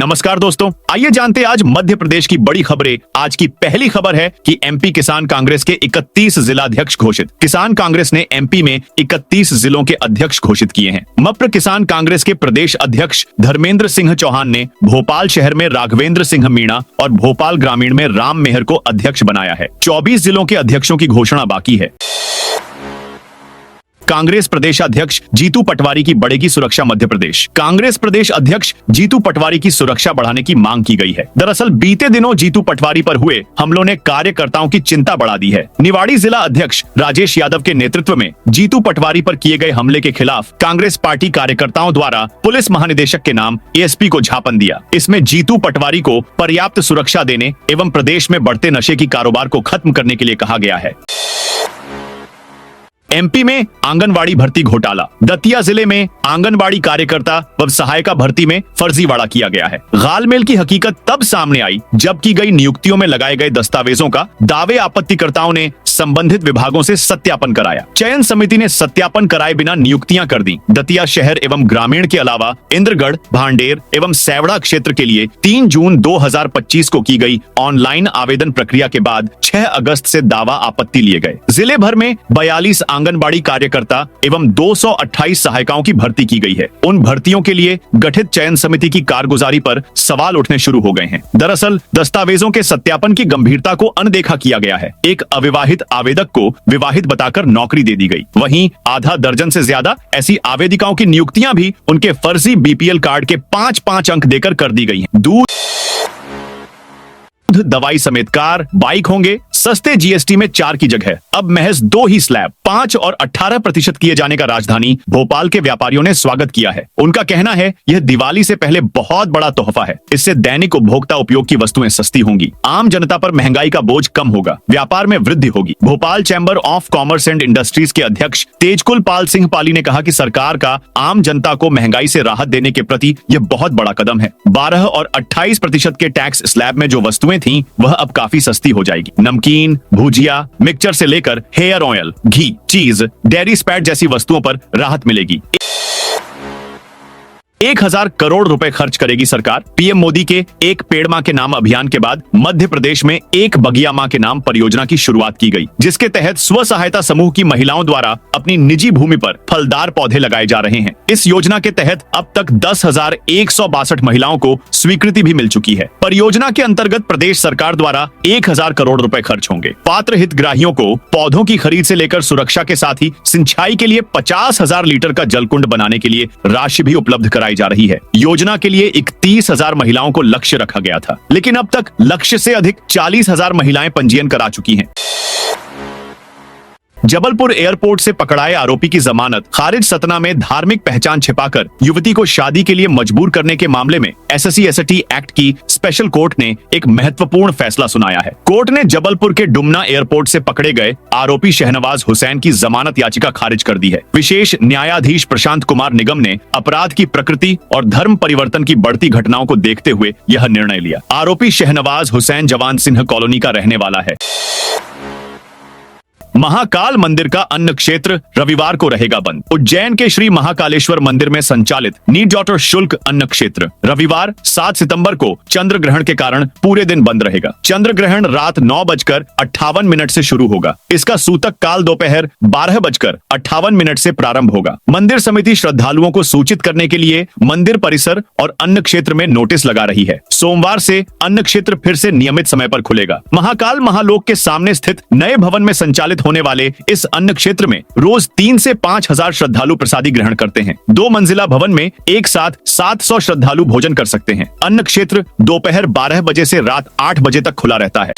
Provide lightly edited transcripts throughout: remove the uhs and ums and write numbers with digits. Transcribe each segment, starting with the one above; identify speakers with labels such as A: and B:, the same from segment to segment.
A: नमस्कार दोस्तों, आइए जानते हैं आज मध्य प्रदेश की बड़ी खबरें। आज की पहली खबर है कि एमपी किसान कांग्रेस के 31 जिलाध्यक्ष घोषित। किसान कांग्रेस ने एमपी में 31 जिलों के अध्यक्ष घोषित किए हैं। मप्र किसान कांग्रेस के प्रदेश अध्यक्ष धर्मेंद्र सिंह चौहान ने भोपाल शहर में राघवेंद्र सिंह मीणा और भोपाल ग्रामीण में राम मेहर को अध्यक्ष बनाया है। 24 जिलों के अध्यक्षों की घोषणा बाकी है। कांग्रेस प्रदेश अध्यक्ष जीतू पटवारी की बढ़ेगी सुरक्षा। मध्य प्रदेश कांग्रेस प्रदेश अध्यक्ष जीतू पटवारी की सुरक्षा बढ़ाने की मांग की गई है। दरअसल बीते दिनों जीतू पटवारी पर हुए हमलों ने कार्यकर्ताओं की चिंता बढ़ा दी है। निवाड़ी जिला अध्यक्ष राजेश यादव के नेतृत्व में जीतू पटवारी पर किए गए हमले के खिलाफ कांग्रेस पार्टी कार्यकर्ताओं द्वारा पुलिस महानिदेशक के नाम एएसपी को ज्ञापन दिया। इसमें जीतू पटवारी को पर्याप्त सुरक्षा देने एवं प्रदेश में बढ़ते नशे की कारोबार को खत्म करने के लिए कहा गया है। एमपी में आंगनवाड़ी भर्ती घोटाला। दतिया जिले में आंगनवाड़ी कार्यकर्ता व सहायिका भर्ती में फर्जीवाड़ा किया गया है। गालमेल की हकीकत तब सामने आई जब की गई नियुक्तियों में लगाए गए दस्तावेजों का दावे आपत्तिकर्ताओं ने संबंधित विभागों से सत्यापन कराया। चयन समिति ने सत्यापन कराए बिना नियुक्तियां कर दी। दतिया शहर एवं ग्रामीण के अलावा इंद्रगढ़, भांडेर एवं सेवड़ा क्षेत्र के लिए 3 जून 2025 को की गई ऑनलाइन आवेदन प्रक्रिया के बाद 6 अगस्त से दावा आपत्ति लिए गए। जिले भर में 42 आंगनबाड़ी कार्यकर्ता एवं 228 सहायिकाओं की भर्ती की गई है। उन भर्तियों के लिए गठित चयन समिति की कारगुजारी पर सवाल उठने शुरू हो गए हैं। दरअसल दस्तावेजों के सत्यापन की गंभीरता को अनदेखा किया गया है। एक अविवाहित आवेदक को विवाहित बताकर नौकरी दे दी गई। वहीं आधा दर्जन से ज्यादा ऐसी आवेदिकाओं की नियुक्तियां भी उनके फर्जी बीपीएल कार्ड के 5-5 अंक देकर कर दी गई हैं। दूध, दवाई समेत कार, बाइक होंगे सस्ते जीएसटी में 4 की जगह अब महज 2 ही स्लैब 5 और 18% किए जाने का राजधानी भोपाल के व्यापारियों ने स्वागत किया है। उनका कहना है यह दिवाली से पहले बहुत बड़ा तोहफा है। इससे दैनिक उपभोक्ता उपयोग की वस्तुएं सस्ती होंगी, आम जनता पर महंगाई का बोझ कम होगा, व्यापार में वृद्धि होगी। Bhopal chamber of commerce and industries के अध्यक्ष तेजकुल पाल सिंह पाली ने कहा कि सरकार का आम जनता को महंगाई से राहत देने के प्रति यह बहुत बड़ा कदम है। 12 और 28% के टैक्स स्लैब में जो वस्तुएं थी वह अब काफी सस्ती हो जाएगी। नमकीन, भुजिया, मिक्सचर से लेकर हेयर ऑयल, घी, चीज, डेयरी स्पैट जैसी वस्तुओं पर राहत मिलेगी। 1000 करोड़ रुपए खर्च करेगी सरकार। पीएम मोदी के एक पेड़ मां के नाम अभियान के बाद मध्य प्रदेश में एक बगिया मां के नाम परियोजना की शुरुआत की गई, जिसके तहत स्व सहायता समूह की महिलाओं द्वारा अपनी निजी भूमि पर फलदार पौधे लगाए जा रहे हैं। इस योजना के तहत अब तक 10,162 महिलाओं को स्वीकृति भी मिल चुकी है। परियोजना के अंतर्गत प्रदेश सरकार द्वारा 1000 करोड़ रुपए खर्च होंगे। पात्र हितग्राहियों को पौधों की खरीद से लेकर सुरक्षा के साथ ही सिंचाई के लिए 50,000 लीटर का जलकुंड बनाने के लिए राशि भी उपलब्ध कराई जा रही है। योजना के लिए 31,000 महिलाओं को लक्ष्य रखा गया था, लेकिन अब तक लक्ष्य से अधिक 40,000 महिलाएं पंजीयन करा चुकी हैं। जबलपुर एयरपोर्ट से पकड़ाए आरोपी की जमानत खारिज। सतना में धार्मिक पहचान छिपाकर युवती को शादी के लिए मजबूर करने के मामले में SC/ST एक्ट की स्पेशल कोर्ट ने एक महत्वपूर्ण फैसला सुनाया है। कोर्ट ने जबलपुर के डुमना एयरपोर्ट से पकड़े गए आरोपी शहनवाज हुसैन की जमानत याचिका खारिज कर दी है। विशेष न्यायाधीश प्रशांत कुमार निगम ने अपराध की प्रकृति और धर्म परिवर्तन की बढ़ती घटनाओं को देखते हुए यह निर्णय लिया। आरोपी शहनवाज हुसैन जवान सिंह कॉलोनी का रहने वाला है। महाकाल मंदिर का अन्न क्षेत्र रविवार को रहेगा बंद। उज्जैन के श्री महाकालेश्वर मंदिर में संचालित निर्जल शुल्क अन्न क्षेत्र रविवार 7 सितंबर को चंद्र ग्रहण के कारण पूरे दिन बंद रहेगा। चंद्र ग्रहण रात 9:58 से शुरू होगा। इसका सूतक काल दोपहर 12:58 से प्रारंभ होगा। मंदिर समिति श्रद्धालुओं को सूचित करने के लिए मंदिर परिसर और अन्न क्षेत्र में नोटिस लगा रही है। सोमवार से अन्न क्षेत्र फिर से नियमित समय पर खुलेगा। महाकाल महालोक के सामने स्थित नए भवन में संचालित होने वाले इस अन्न क्षेत्र में रोज 3 से 5 हजार श्रद्धालु प्रसादी ग्रहण करते हैं। 2 मंजिला भवन में एक साथ 700 श्रद्धालु भोजन कर सकते हैं। अन्न क्षेत्र दोपहर 12 बजे से रात 8 बजे तक खुला रहता है।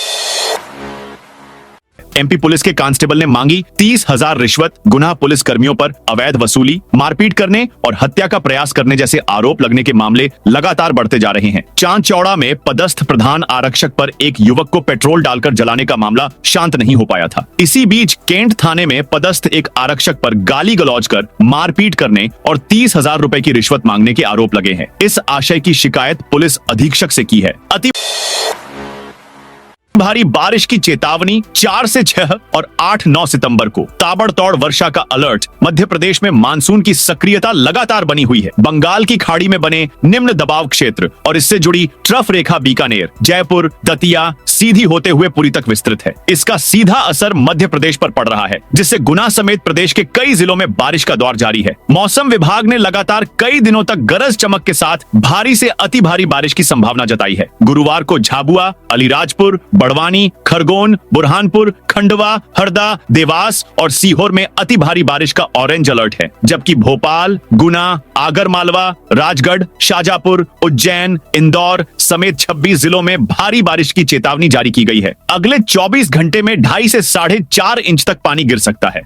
A: एमपी पुलिस के कांस्टेबल ने मांगी 30,000 रिश्वत। गुना पुलिस कर्मियों पर अवैध वसूली, मारपीट करने और हत्या का प्रयास करने जैसे आरोप लगने के मामले लगातार बढ़ते जा रहे हैं। चांदचौड़ा में पदस्थ प्रधान आरक्षक पर एक युवक को पेट्रोल डालकर जलाने का मामला शांत नहीं हो पाया था। इसी बीच केंट थाने में पदस्थ एक आरक्षक पर गाली गलौज कर मारपीट करने और 30,000 रुपए की रिश्वत मांगने के आरोप लगे हैं। इस आशय की शिकायत पुलिस अधीक्षक से की है। भारी बारिश की चेतावनी 4 से 6 और 8-9 सितंबर को। ताबड़तोड़ वर्षा का अलर्ट। मध्य प्रदेश में मानसून की सक्रियता लगातार बनी हुई है। बंगाल की खाड़ी में बने निम्न दबाव क्षेत्र और इससे जुड़ी ट्रफ रेखा बीकानेर, जयपुर, दतिया सीधी होते हुए पुरी तक विस्तृत है। इसका सीधा असर मध्य प्रदेश पर पड़ रहा है, जिससे गुना समेत प्रदेश के कई जिलों में बारिश का दौर जारी है। मौसम विभाग ने लगातार कई दिनों तक गरज चमक के साथ भारी से अति भारी बारिश की संभावना जताई है। गुरुवार को झाबुआ, अलीराजपुर, बड़वानी, खरगोन, बुरहानपुर, खंडवा, हरदा, देवास और सीहोर में अति भारी बारिश का ऑरेंज अलर्ट है, जबकि भोपाल, गुना, आगरमालवा, राजगढ़, शाजापुर, उज्जैन, इंदौर समेत 26 जिलों में भारी बारिश की चेतावनी जारी की गई है। अगले 24 घंटे में 2.5 से 4.5 इंच तक पानी गिर सकता है।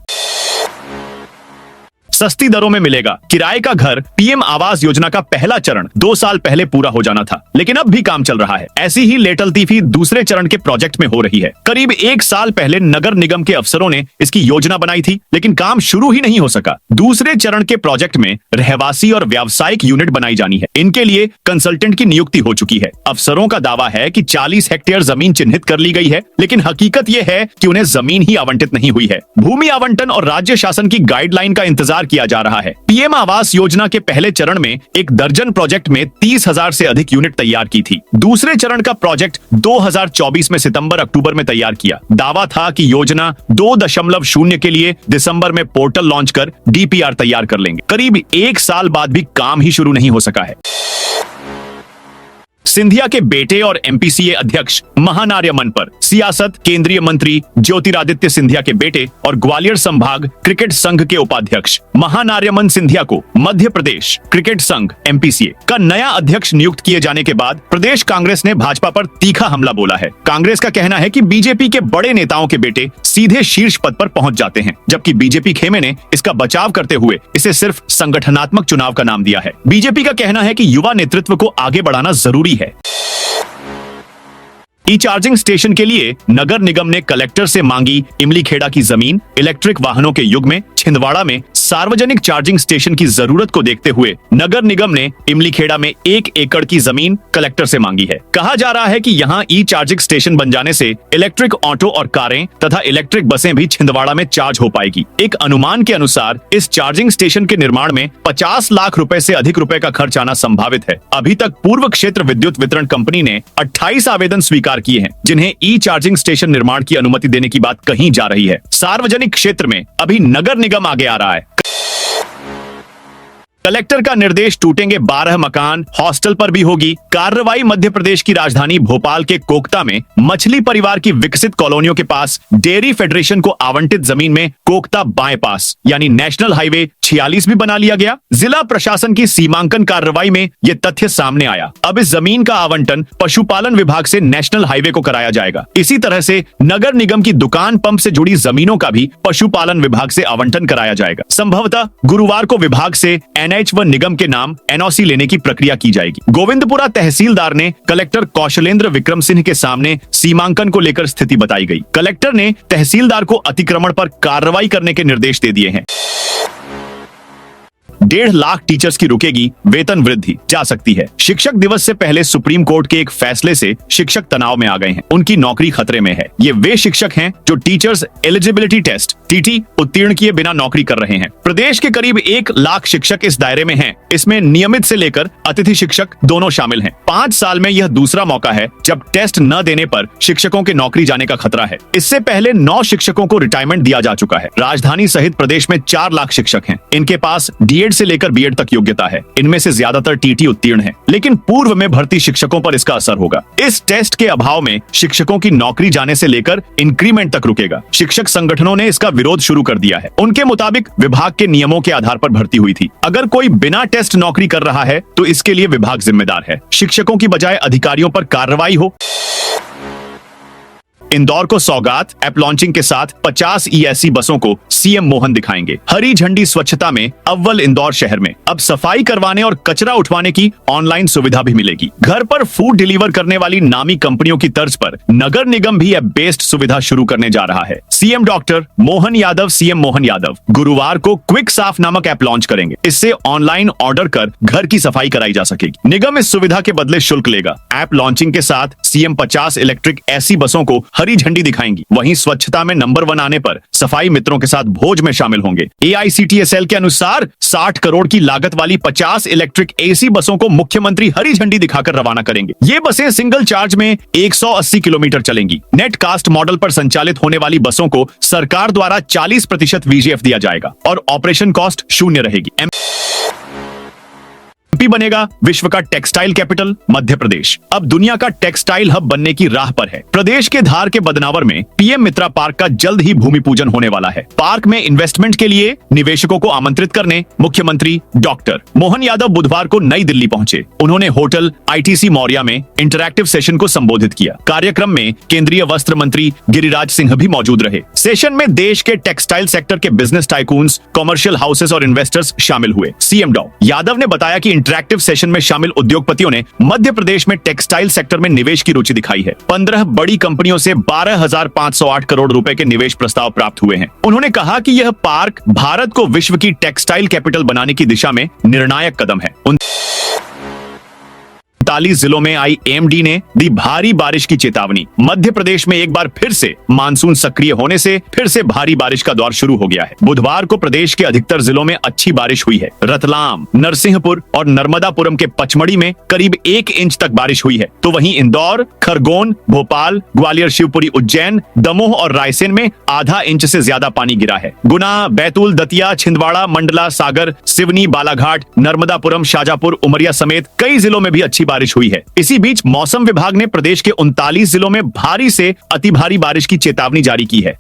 A: सस्ती दरों में मिलेगा किराए का घर। पीएम आवास योजना का पहला चरण 2 साल पहले पूरा हो जाना था, लेकिन अब भी काम चल रहा है। ऐसी ही लेटलतीफी दूसरे चरण के प्रोजेक्ट में हो रही है। करीब 1 साल पहले नगर निगम के अफसरों ने इसकी योजना बनाई थी, लेकिन काम शुरू ही नहीं हो सका। दूसरे चरण के प्रोजेक्ट में रहवासी और व्यावसायिक यूनिट बनाई जानी है। इनके लिए कंसल्टेंट की नियुक्ति हो चुकी है। अफसरों का दावा है कि 40 हेक्टेयर जमीन चिन्हित कर ली गई है, लेकिन हकीकत यह है कि उन्हें जमीन ही आवंटित नहीं हुई है। भूमि आवंटन और राज्य शासन की गाइडलाइन का इंतजार किया जा रहा है। पीएम आवास योजना के पहले चरण में 1 दर्जन प्रोजेक्ट में 30,000 से अधिक यूनिट तैयार की थी। दूसरे चरण का प्रोजेक्ट 2024 में सितंबर-अक्टूबर में तैयार किया। दावा था कि योजना 2.0 के लिए दिसंबर में पोर्टल लॉन्च कर डीपीआर तैयार कर लेंगे। करीब 1 साल बाद भी काम ही शुरू नहीं हो सका है। सिंधिया के बेटे और एमपीसीए अध्यक्ष महानार्यमन पर सियासत। केंद्रीय मंत्री ज्योतिरादित्य सिंधिया के बेटे और ग्वालियर संभाग क्रिकेट संघ के उपाध्यक्ष महानार्यमन सिंधिया को मध्य प्रदेश क्रिकेट संघ एमपीसीए का नया अध्यक्ष नियुक्त किए जाने के बाद प्रदेश कांग्रेस ने भाजपा पर तीखा हमला बोला है। कांग्रेस का कहना है कि बीजेपी के बड़े नेताओं के बेटे सीधे शीर्ष पद पर पहुंच जाते हैं, जबकि बीजेपी खेमे ने इसका बचाव करते हुए इसे सिर्फ संगठनात्मक चुनाव का नाम दिया है। बीजेपी का कहना है कि युवा नेतृत्व को आगे बढ़ाना जरूरी है। ई चार्जिंग स्टेशन के लिए नगर निगम ने कलेक्टर से मांगी इमलीखेड़ा की जमीन। इलेक्ट्रिक वाहनों के युग में छिंदवाड़ा में सार्वजनिक चार्जिंग स्टेशन की जरूरत को देखते हुए नगर निगम ने इमलीखेड़ा में 1 एकड़ की जमीन कलेक्टर से मांगी है। कहा जा रहा है कि यहां ई चार्जिंग स्टेशन बन जाने से इलेक्ट्रिक ऑटो और कारें तथा इलेक्ट्रिक बसें भी छिंदवाड़ा में चार्ज हो पाएगी। एक अनुमान के अनुसार इस चार्जिंग स्टेशन के निर्माण में 50 लाख रुपए से अधिक रुपए का खर्च आना संभावित है। अभी तक पूर्व क्षेत्र विद्युत वितरण कंपनी ने 28 आवेदन स्वीकार किए हैं, जिन्हें ई चार्जिंग स्टेशन निर्माण की अनुमति देने की बात कही जा रही है। सार्वजनिक क्षेत्र में अभी नगर निगम आगे आ रहा है। कलेक्टर का निर्देश, टूटेंगे 12 मकान। हॉस्टल पर भी होगी कार्रवाई। मध्य प्रदेश की राजधानी भोपाल के कोकता में मछली परिवार की विकसित कॉलोनियों के पास डेयरी फेडरेशन को आवंटित जमीन में कोकता बाईपास यानी नेशनल हाईवे 46 भी बना लिया गया। जिला प्रशासन की सीमांकन कार्रवाई में यह तथ्य सामने आया। अब इस जमीन का आवंटन पशुपालन विभाग से नेशनल हाईवे को कराया जाएगा। इसी तरह से नगर निगम की दुकान पंप से जुड़ी जमीनों का भी पशुपालन विभाग से आवंटन कराया जाएगा। संभवतः गुरुवार को विभाग से एनएच व निगम के नाम एनओसी लेने की प्रक्रिया की जाएगी। गोविंदपुरा तहसीलदार ने कलेक्टर कौशलेंद्र विक्रम सिंह के सामने सीमांकन को लेकर स्थिति बताई गई। कलेक्टर ने तहसीलदार को अतिक्रमण पर कार्रवाई करने के निर्देश दे दिए हैं। 1.5 लाख टीचर्स की रुकेगी वेतन वृद्धि, जा सकती है। शिक्षक दिवस से पहले सुप्रीम कोर्ट के एक फैसले से शिक्षक तनाव में आ गए हैं। उनकी नौकरी खतरे में है। ये वे शिक्षक हैं जो टीचर्स एलिजिबिलिटी टेस्ट टीटी उत्तीर्ण किए बिना नौकरी कर रहे हैं। प्रदेश के करीब 1 लाख शिक्षक इस दायरे में हैं। इसमें नियमित से लेकर अतिथि शिक्षक दोनों शामिल हैं। 5 साल में यह दूसरा मौका है जब टेस्ट न देने पर शिक्षकों के नौकरी जाने का खतरा है। इससे पहले 9 शिक्षकों को रिटायरमेंट दिया जा चुका है। राजधानी सहित प्रदेश में 4 लाख शिक्षक हैं। इनके पास डीएड से लेकर बीएड तक योग्यता है। इनमें से ज्यादातर टीटी उत्तीर्ण हैं, लेकिन पूर्व में भर्ती शिक्षकों पर इसका असर होगा। इस टेस्ट के अभाव में शिक्षकों की नौकरी जाने से लेकर इंक्रीमेंट तक रुकेगा। शिक्षक संगठनों ने इसका विरोध शुरू कर दिया है। उनके मुताबिक विभाग के नियमों के आधार पर भर्ती हुई थी। अगर कोई बिना टेस्ट नौकरी कर रहा है तो इसके लिए विभाग जिम्मेदार है। शिक्षकों की बजाय अधिकारियों पर कार्रवाई हो। इंदौर को सौगात, ऐप लॉन्चिंग के साथ 50 ईएससी बसों को सीएम मोहन दिखाएंगे। हरी झंडी स्वच्छता में अव्वल इंदौर शहर में। अब सफाई करवाने और कचरा उठवाने की ऑनलाइन सुविधा भी मिलेगी। घर पर फूड डिलीवर करने वाली नामी कंपनियों की तर्ज पर नगर निगम भी ऐप बेस्ड सुविधा शुरू करने जा रहा है। CM doctor Mohan Yadav, CM Mohan Yadav गुरुवार को क्विक साफ नामक ऐप लॉन्च करेंगे। इससे ऑनलाइन ऑर्डर कर घर की सफाई कराई जा सकेगी। निगम इस सुविधा के बदले शुल्क लेगा। ऐप लॉन्चिंग के साथ सीएम 50 इलेक्ट्रिक ऐसी बसों को हरी झंडी दिखाएंगी। वहीं स्वच्छता में नंबर 1 आने पर सफाई मित्रों के साथ भोज में शामिल होंगे। AICTSL के अनुसार 60 करोड़ की लागत वाली 50 इलेक्ट्रिक AC बसों को मुख्यमंत्री हरी झंडी दिखाकर रवाना करेंगे। ये बसें सिंगल चार्ज में 180 किलोमीटर चलेंगी। नेट कास्ट मॉडल पर संचालित होने वाली बसों को सरकार द्वारा 40% VGF दिया जाएगा और ऑपरेशन कॉस्ट शून्य रहेगी। MP बनेगा विश्व का टेक्सटाइल कैपिटल मध्य प्रदेश अब दुनिया का टेक्सटाइल हब बनने की राह पर है। प्रदेश के धार के बदनावर में PM मित्रा पार्क का जल्द ही भूमि पूजन होने वाला है। पार्क में इन्वेस्टमेंट के लिए निवेशकों को आमंत्रित करने मुख्यमंत्री डॉक्टर मोहन यादव बुधवार को नई दिल्ली पहुंचे। उन्होंने होटल ITC मौर्या में इंटरैक्टिव सेशन को संबोधित किया। कार्यक्रम में केंद्रीय वस्त्र मंत्री गिरिराज सिंह भी मौजूद रहे। सेशन में देश के टेक्सटाइल सेक्टर के बिजनेस टाइकून्स, कमर्शियल हाउसेस और इन्वेस्टर्स शामिल हुए। CM डॉ यादव ने बताया कि इंटरैक्टिव सेशन में शामिल उद्योगपतियों ने मध्य प्रदेश में टेक्सटाइल सेक्टर में निवेश की रुचि दिखाई है। 15 बड़ी कंपनियों से 12,508 करोड़ रुपए के निवेश प्रस्ताव प्राप्त हुए हैं। उन्होंने कहा कि यह पार्क भारत को विश्व की टेक्सटाइल कैपिटल बनाने की दिशा में निर्णायक कदम है। 39 जिलों में आई AMD ने दी भारी बारिश की चेतावनी। मध्य प्रदेश में एक बार फिर से मानसून सक्रिय होने से फिर से भारी बारिश का दौर शुरू हो गया है। बुधवार को प्रदेश के अधिकतर जिलों में अच्छी बारिश हुई है। रतलाम, नरसिंहपुर और नर्मदापुरम के पचमढ़ी में करीब 1 इंच तक बारिश हुई है, तो वहीं इंदौर, खरगोन, भोपाल, ग्वालियर, शिवपुरी, उज्जैन, दमोह और रायसेन में आधा इंच से ज्यादा पानी गिरा है। गुना, बैतूल, दतिया, छिंदवाड़ा, मंडला, सागर, सिवनी, बालाघाट, नर्मदापुरम, शाजापुर, उमरिया समेत कई जिलों में भी अच्छी बारिश हुई है। इसी बीच मौसम विभाग ने प्रदेश के 39 जिलों में भारी से अति भारी बारिश की चेतावनी जारी की है।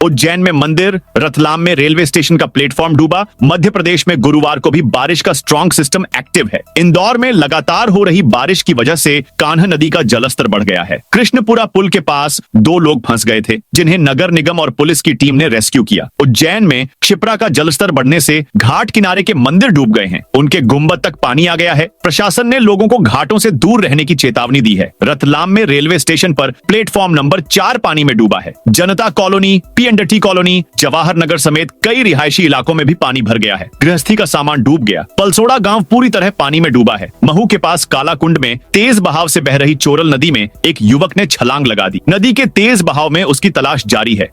A: उज्जैन में मंदिर, रतलाम में रेलवे स्टेशन का प्लेटफॉर्म डूबा। मध्य प्रदेश में गुरुवार को भी बारिश का स्ट्रॉन्ग सिस्टम एक्टिव है। इंदौर में लगातार हो रही बारिश की वजह से कान्ह नदी का जलस्तर बढ़ गया है। कृष्णपुरा पुल के पास 2 लोग फंस गए थे, जिन्हें नगर निगम और पुलिस की टीम ने रेस्क्यू किया। उज्जैन में क्षिप्रा का जलस्तर बढ़ने से घाट किनारे के मंदिर डूब गए हैं। उनके गुंबद तक पानी आ गया है। प्रशासन ने लोगों को घाटों से दूर रहने की चेतावनी दी है। रतलाम में रेलवे स्टेशन पर प्लेटफॉर्म नंबर 4 पानी में डूबा है। जनता colony, PNDT colony, Jawahar Nagar समेत कई रिहायशी इलाकों में भी पानी भर गया है। गृहस्थी का सामान डूब गया। पलसोड़ा गांव पूरी तरह पानी में डूबा है। महू के पास कालाकुंड में तेज बहाव से बह रही चोरल नदी में एक युवक ने छलांग लगा दी। नदी के तेज बहाव में उसकी तलाश जारी है।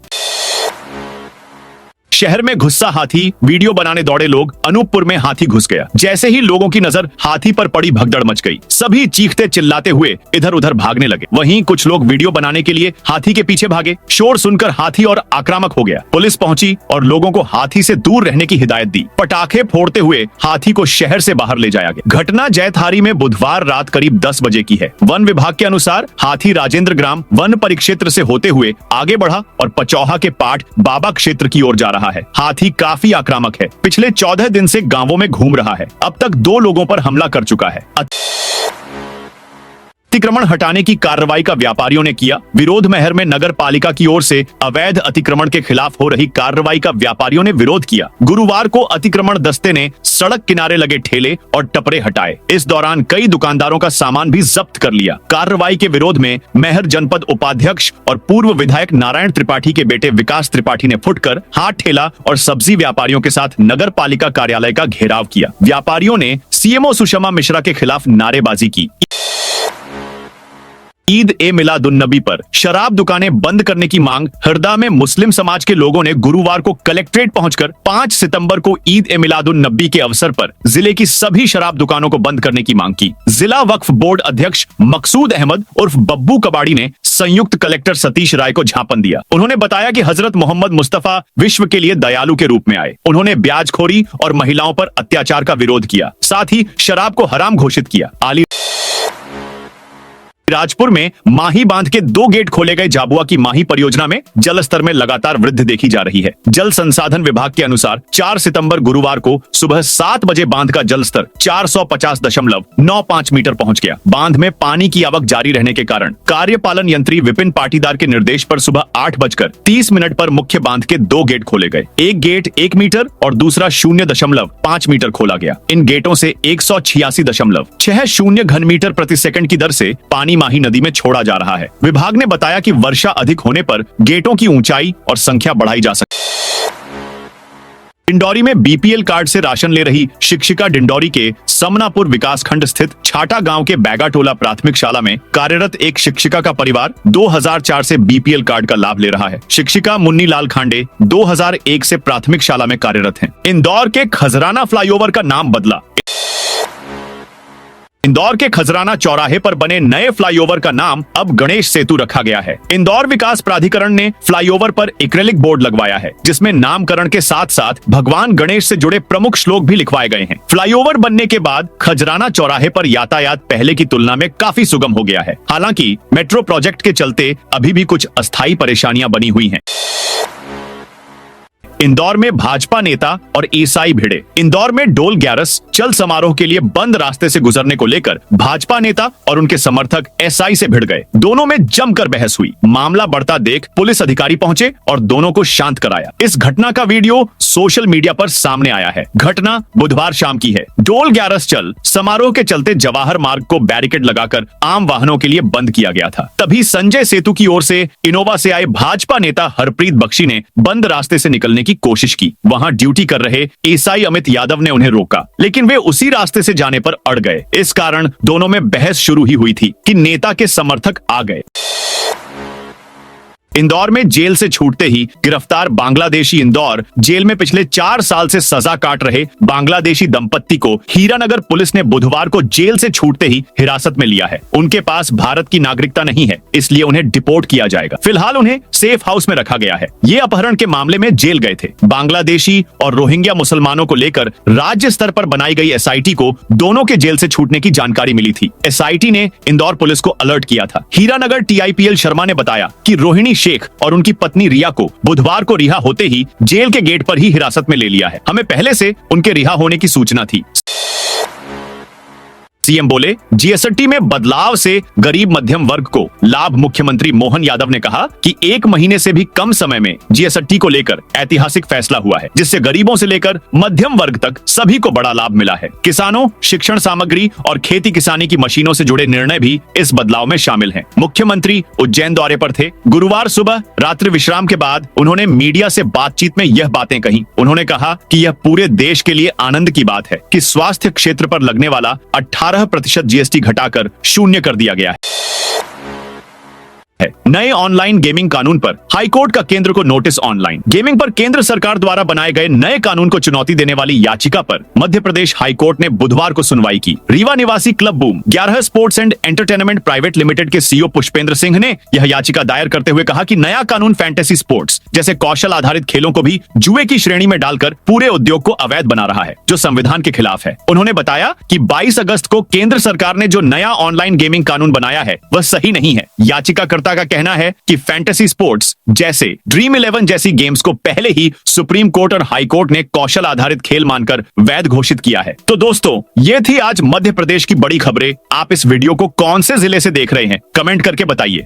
A: शहर में गुस्सा हाथी, वीडियो बनाने दौड़े लोग। अनूपपुर में हाथी घुस गया। जैसे ही लोगों की नजर हाथी पर पड़ी, भगदड़ मच गई। सभी चीखते चिल्लाते हुए इधर उधर भागने लगे। वहीं कुछ लोग वीडियो बनाने के लिए हाथी के पीछे भागे। शोर सुनकर हाथी और आक्रामक हो गया। पुलिस पहुंची और लोगों को हाथी से दूर रहने की हिदायत दी। पटाखे फोड़ते हुए हाथी को शहर से बाहर ले जाया गया। घटना जैतहारी में बुधवार रात करीब 10 बजे की है। वन विभाग के अनुसार हाथी राजेंद्र ग्राम वन परिक्षेत्र से होते हुए आगे बढ़ा और पचौहा के पाठ बाबा क्षेत्र की ओर जा रहा है। हाथी काफी आक्रामक है। पिछले 14 दिन से गांवों में घूम रहा है। अब तक 2 लोगों पर हमला कर चुका है। अतिक्रमण हटाने की कार्रवाई का व्यापारियों ने किया। विरोध महर में नगर पालिका की ओर से अवैध अतिक्रमण के खिलाफ हो रही कार्रवाई का व्यापारियों ने विरोध किया। गुरुवार को अतिक्रमण दस्ते ने सड़क किनारे लगे ठेले और टपरे हटाए। इस दौरान कई दुकानदारों का सामान भी जब्त कर लिया। कार्रवाई के विरोध में महर जनपद उपाध्यक्ष और पूर्व विधायक नारायण त्रिपाठी के बेटे विकास त्रिपाठी ने फुटकर हाथ ठेला और सब्जी व्यापारियों के साथ नगर पालिका कार्यालय का घेराव किया। व्यापारियों ने CMO सुषमा मिश्रा के खिलाफ नारेबाजी की। ईद ए मिलादुन्नबी पर शराब दुकानें बंद करने की मांग। हरदा में मुस्लिम समाज के लोगों ने गुरुवार को कलेक्ट्रेट पहुंचकर 5 सितंबर को ईद ए मिलादुन्नबी के अवसर पर जिले की सभी शराब दुकानों को बंद करने की मांग की। जिला वक्फ बोर्ड अध्यक्ष मकसूद अहमद उर्फ बब्बू कबाड़ी ने संयुक्त कलेक्टर सतीश राय को ज्ञापन दिया। उन्होंने बताया कि हजरत मोहम्मद मुस्तफा विश्व के लिए दयालु के रूप में आए। उन्होंने ब्याजखोरी और महिलाओं पर अत्याचार का विरोध किया, साथ ही शराब को हराम घोषित किया। राजपुर में माही बांध के 2 गेट खोले गए। झाबुआ की माही परियोजना में जलस्तर में लगातार वृद्धि देखी जा रही है। जल संसाधन विभाग के अनुसार 4 सितंबर गुरुवार को सुबह 7 बजे बांध का जलस्तर 450.95 मीटर पहुंच गया। बांध में पानी की आवक जारी रहने के कारण कार्यपालन यंत्री विपिन पाटीदार के निर्देश पर सुबह 8:30 पर मुख्य बांध के 2 गेट खोले गए। एक गेट 1 मीटर और दूसरा 0.5 मीटर खोला गया। इन गेटों से 186.60 घन मीटर प्रति सेकंड की दर से पानी माही नदी में छोड़ा जा रहा है। विभाग ने बताया कि वर्षा अधिक होने पर गेटों की ऊंचाई और संख्या बढ़ाई जा सकती है। डिंडौरी में बीपीएल कार्ड से राशन ले रही शिक्षिका डिंडौरी के समनापुर विकासखंड स्थित छाटा गांव के बैगाटोला प्राथमिक शाला में कार्यरत एक शिक्षिका का परिवार 2004 से बीपीएल कार्ड का लाभ ले रहा है। शिक्षिका मुन्नी लाल खांडे 2001 से प्राथमिक शाला में कार्यरत हैं। इंदौर के खजराना फ्लाईओवर का नाम बदला। इंदौर के खजराना चौराहे पर बने नए फ्लाईओवर का नाम अब गणेश सेतु रखा गया है। इंदौर विकास प्राधिकरण ने फ्लाईओवर पर एक्रेलिक बोर्ड लगवाया है, जिसमें नामकरण के साथ साथ भगवान गणेश से जुड़े प्रमुख श्लोक भी लिखवाए गए हैं। फ्लाईओवर बनने के बाद खजराना चौराहे पर यातायात पहले की तुलना में काफी सुगम हो गया है। हालांकि मेट्रो प्रोजेक्ट के चलते अभी भी कुछ अस्थायी परेशानियां बनी हुई हैं। इंदौर में भाजपा नेता और ईसाई भिड़े। इंदौर में डोल ग्यारस चल समारोह के लिए बंद रास्ते से गुजरने को लेकर भाजपा नेता और उनके समर्थक एसआई से भिड़ गए। दोनों में जमकर बहस हुई। मामला बढ़ता देख पुलिस अधिकारी पहुंचे और दोनों को शांत कराया। इस घटना का वीडियो सोशल मीडिया पर सामने आया है। घटना बुधवार शाम की है। डोल ग्यारस चल समारोह के चलते जवाहर मार्ग को बैरिकेड लगाकर आम वाहनों के लिए बंद किया गया था। तभी संजय सेतु की ओर से इनोवा से आए भाजपा नेता हरप्रीत बख्शी ने बंद रास्ते से निकलने की कोशिश की। वहां ड्यूटी कर रहे ईसाई अमित यादव ने उन्हें रोका, लेकिन वे उसी रास्ते से जाने पर अड़ गए। इस कारण दोनों में बहस शुरू ही हुई थी कि नेता के समर्थक आ गए। इंदौर में जेल से छूटते ही गिरफ्तार बांग्लादेशी इंदौर जेल में पिछले 4 साल से सजा काट रहे बांग्लादेशी दंपत्ति को हीरानगर पुलिस ने बुधवार को जेल से छूटते ही हिरासत में लिया है। उनके पास भारत की नागरिकता नहीं है, इसलिए उन्हें डिपोर्ट किया जाएगा। फिलहाल उन्हें सेफ हाउस में रखा गया है। ये अपहरण के मामले में जेल गए थे। बांग्लादेशी और रोहिंग्या मुसलमानों को लेकर राज्य स्तर पर बनाई गई एसआईटी को दोनों के जेल से छूटने की जानकारी मिली थी। एसआईटी ने इंदौर पुलिस को अलर्ट किया था। हीरानगर टीआईपीएल शर्मा ने बताया कि रोहिणी शेख और उनकी पत्नी रिया को बुधवार को रिहा होते ही जेल के गेट पर ही हिरासत में ले लिया है। हमें पहले से उनके रिहा होने की सूचना थी। सीएम बोले, जीएसटी में बदलाव से गरीब मध्यम वर्ग को लाभ। मुख्यमंत्री मोहन यादव ने कहा कि 1 महीने से भी कम समय में जीएसटी को लेकर ऐतिहासिक फैसला हुआ है, जिससे गरीबों से लेकर मध्यम वर्ग तक सभी को बड़ा लाभ मिला है। किसानों, शिक्षण सामग्री और खेती किसानी की मशीनों से जुड़े निर्णय भी इस बदलाव में शामिल हैं। मुख्यमंत्री उज्जैन दौरे पर थे। गुरुवार सुबह रात्रि विश्राम के बाद उन्होंने मीडिया से बातचीत में यह बातें कही। उन्होंने कहा कि यह पूरे देश के लिए आनंद की बात है कि स्वास्थ्य क्षेत्र पर लगने वाला 18% जीएसटी घटाकर 0 कर दिया गया है। नए ऑनलाइन गेमिंग कानून पर हाईकोर्ट का केंद्र को नोटिस। ऑनलाइन गेमिंग पर केंद्र सरकार द्वारा बनाए गए नए कानून को चुनौती देने वाली याचिका पर मध्य प्रदेश हाईकोर्ट ने बुधवार को सुनवाई की। रीवा निवासी club boom 11 sports and entertainment private limited के सीईओ पुष्पेंद्र सिंह ने यह याचिका दायर करते हुए कहा कि नया कानून फैंटेसी स्पोर्ट्स जैसे कौशल आधारित खेलों को भी जुए की श्रेणी में डालकर पूरे उद्योग को अवैध बना रहा है, जो संविधान के खिलाफ है। उन्होंने बताया कि 22 अगस्त को केंद्र सरकार ने जो नया ऑनलाइन गेमिंग कानून बनाया है वह सही नहीं है। याचिकाकर्ता का कहना है कि फैंटेसी स्पोर्ट्स जैसे ड्रीम 11 जैसी गेम्स को पहले ही सुप्रीम कोर्ट और हाई कोर्ट ने कौशल आधारित खेल मानकर वैध घोषित किया है। तो दोस्तों, ये थी आज मध्य प्रदेश की बड़ी खबरें। आप इस वीडियो को कौन से जिले से देख रहे हैं, कमेंट करके बताइए।